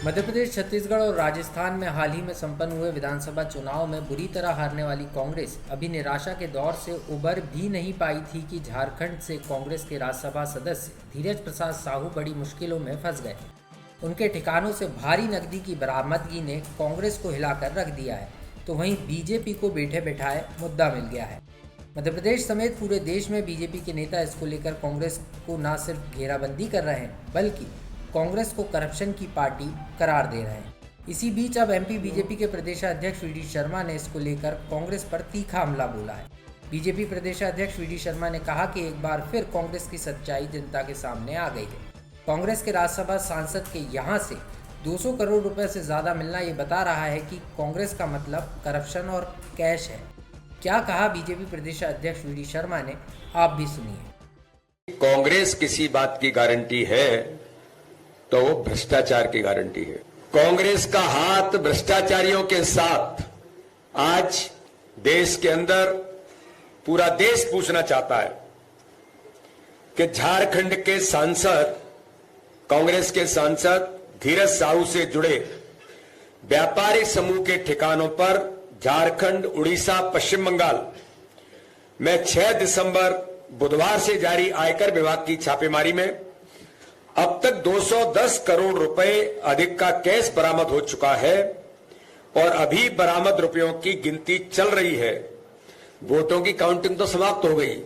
मध्य प्रदेश, छत्तीसगढ़ और राजस्थान में हाल ही में संपन्न हुए विधानसभा चुनाव में बुरी तरह हारने वाली कांग्रेस अभी निराशा के दौर से उबर भी नहीं पाई थी कि झारखंड से कांग्रेस के राज्यसभा सदस्य धीरज प्रसाद साहू बड़ी मुश्किलों में फंस गए। उनके ठिकानों से भारी नकदी की बरामदगी ने कांग्रेस को हिलाकर रख दिया है, तो वहीं बीजेपी को बैठे बैठाए मुद्दा मिल गया है। मध्य प्रदेश समेत पूरे देश में बीजेपी के नेता इसको लेकर कांग्रेस को न सिर्फ घेराबंदी कर रहे हैं, बल्कि कांग्रेस को करप्शन की पार्टी करार दे रहे हैं। इसी बीच अब एमपी बीजेपी के प्रदेशाध्यक्ष वी डी शर्मा ने इसको लेकर कांग्रेस पर तीखा हमला बोला है। बीजेपी प्रदेशाध्यक्ष वी डी शर्मा ने कहा कि एक बार फिर कांग्रेस की सच्चाई जनता के सामने आ गई है। कांग्रेस के राज्यसभा सांसद के यहां से 200 करोड़ रुपए से ज्यादा मिलना ये बता रहा है कि कांग्रेस का मतलब करप्शन और कैश है। क्या कहा बीजेपी प्रदेशाध्यक्ष वी डी शर्मा ने, आप भी सुनिए। कांग्रेस किसी बात की गारंटी है तो वो भ्रष्टाचार की गारंटी है। कांग्रेस का हाथ भ्रष्टाचारियों के साथ आज देश के अंदर पूरा देश पूछना चाहता है कि झारखंड के सांसद, कांग्रेस के सांसद धीरज साहू से जुड़े व्यापारी समूह के ठिकानों पर झारखंड, उड़ीसा, पश्चिम बंगाल में 6 दिसंबर बुधवार से जारी आयकर विभाग की छापेमारी में अब तक 210 करोड़ रुपए अधिक का कैश बरामद हो चुका है और अभी बरामद रुपयों की गिनती चल रही है। वोटों की काउंटिंग तो समाप्त हो गई,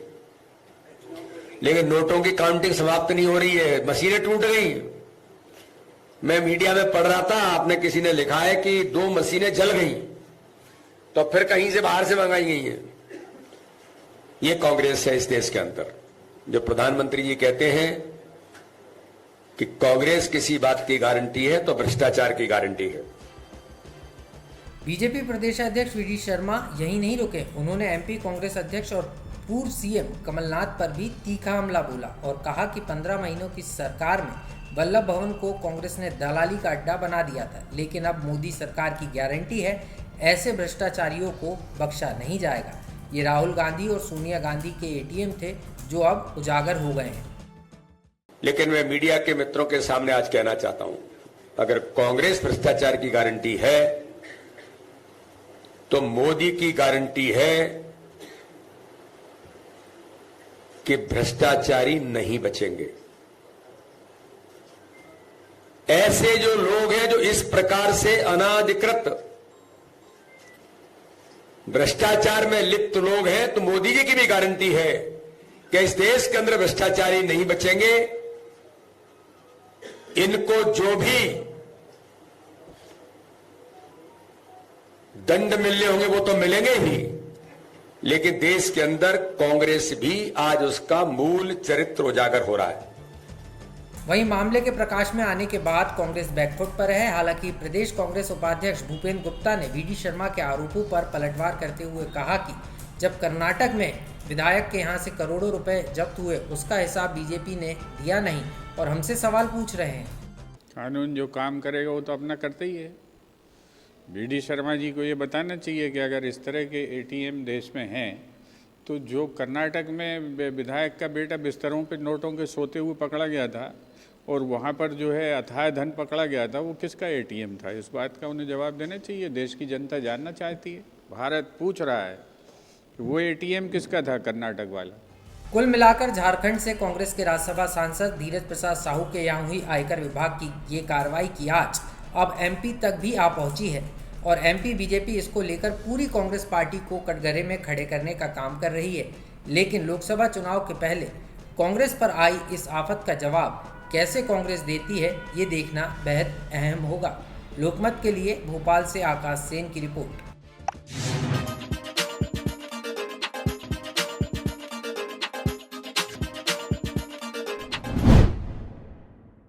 लेकिन नोटों की काउंटिंग समाप्त नहीं हो रही है। मशीनें टूट गई। मैं मीडिया में पढ़ रहा था, आपने किसी ने लिखा है कि 2 मशीनें जल गई, तो फिर कहीं से बाहर से मंगाई गई है। ये कांग्रेस है इस देश के अंदर। जो प्रधानमंत्री जी कहते हैं कि कांग्रेस किसी बात की गारंटी है तो भ्रष्टाचार की गारंटी है। बीजेपी प्रदेशाध्यक्ष वी डी शर्मा यही नहीं रुके, उन्होंने एमपी कांग्रेस अध्यक्ष और पूर्व सीएम कमलनाथ पर भी तीखा हमला बोला और कहा कि 15 महीनों की सरकार में वल्लभ भवन को कांग्रेस ने दलाली का अड्डा बना दिया था, लेकिन अब मोदी सरकार की गारंटी है ऐसे भ्रष्टाचारियों को बख्शा नहीं जाएगा। ये राहुल गांधी और सोनिया गांधी के एटीएम थे जो अब उजागर हो गए हैं। लेकिन मैं मीडिया के मित्रों के सामने आज कहना चाहता हूं, अगर कांग्रेस भ्रष्टाचार की गारंटी है तो मोदी की गारंटी है कि भ्रष्टाचारी नहीं बचेंगे। ऐसे जो लोग हैं जो इस प्रकार से अनाधिकृत भ्रष्टाचार में लिप्त लोग हैं, तो मोदी जी की भी गारंटी है कि इस देश के अंदर भ्रष्टाचारी नहीं बचेंगे। इनको जो भी दंड मिलने होंगे वो तो मिलेंगे ही, लेकिन देश के अंदर कांग्रेस भी आज उसका मूल चरित्र उजागर हो रहा है। वहीं मामले के प्रकाश में आने के बाद कांग्रेस बैकफुट पर है। हालांकि प्रदेश कांग्रेस उपाध्यक्ष भूपेंद्र गुप्ता ने वी डी शर्मा के आरोपों पर पलटवार करते हुए कहा कि जब कर्नाटक में विधायक के यहां से करोड़ों रुपए जब्त हुए, उसका हिसाब बीजेपी ने दिया नहीं और हमसे सवाल पूछ रहे हैं। कानून जो काम करेगा वो तो अपना करते ही है। वी डी शर्मा जी को ये बताना चाहिए कि अगर इस तरह के एटीएम देश में हैं तो जो कर्नाटक में विधायक का बेटा बिस्तरों पे नोटों के सोते हुए पकड़ा गया था और वहाँ पर जो है अथाह धन पकड़ा गया था, वो किसका एटीएम था? इस बात का उन्हें जवाब देना चाहिए। देश की जनता जानना चाहती है, भारत पूछ रहा है कि वो एटीएम किसका था कर्नाटक वाला। कुल मिलाकर झारखंड से कांग्रेस के राज्यसभा सांसद धीरज प्रसाद साहू के यहाँ हुई आयकर विभाग की ये कार्रवाई की आंच अब एमपी तक भी आ पहुंची है और एमपी बीजेपी इसको लेकर पूरी कांग्रेस पार्टी को कटघरे में खड़े करने का काम कर रही है। लेकिन लोकसभा चुनाव के पहले कांग्रेस पर आई इस आफत का जवाब कैसे कांग्रेस देती है, ये देखना बेहद अहम होगा। लोकमत के लिए भोपाल से आकाश सेन की रिपोर्ट।